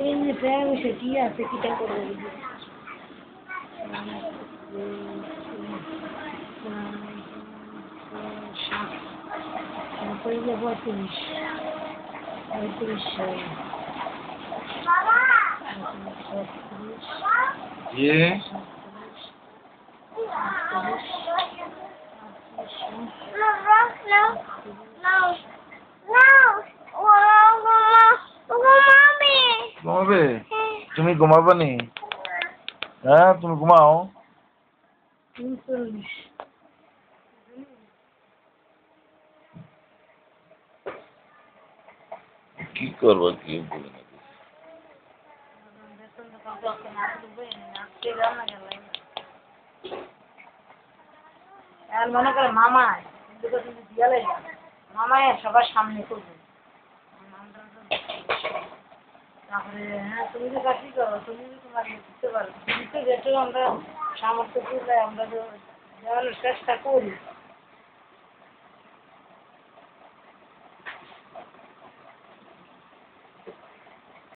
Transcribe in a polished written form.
এই যে প্রায় সেটি আছে কিটা করবো পঁয়ত্রিশ পঁয়ত্রিশ ঘুমাবে? তুমি ঘুমাবে নি? হ্যাঁ তুমি ঘুমাও। কি করবো কি বলে আর মনে করে মামায় মামায় সবার সামনে করবে তারপরে হ্যাঁ তুমি তো চাকরি করো তুমি তোমার দিতে পারো কিন্তু যেহেতু আমরা সামর্থ্য করলে আমরা তো দেওয়ানোর চেষ্টা করি